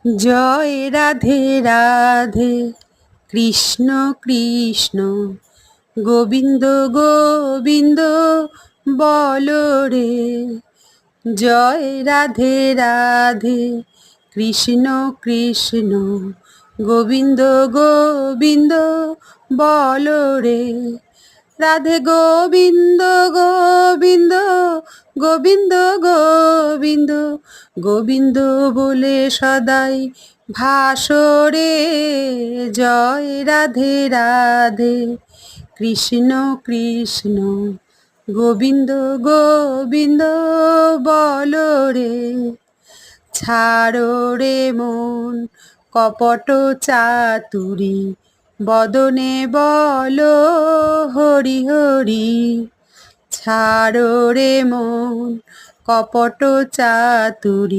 জয় রাধে রাধে, কৃষ্ণ কৃষ্ণ, গোবিন্দ গোবিন্দ বল রে। জয় রাধে রাধে, কৃষ্ণ কৃষ্ণ, গোবিন্দ গোবিন্দ বল রে। রাধে গোবিন্দ গোবিন্দ, গোবিন্দ গোবিন্দ, গোবিন্দ বলে সদাই ভাসরে। জয় রাধে রাধে, কৃষ্ণ কৃষ্ণ, গোবিন্দ গোবিন্দ বল রে। ছাড়ো রে মন কপট চাতুরী, বদনে বলো হরি হরি। ছাড়ো রে মন কপট চাতুরী,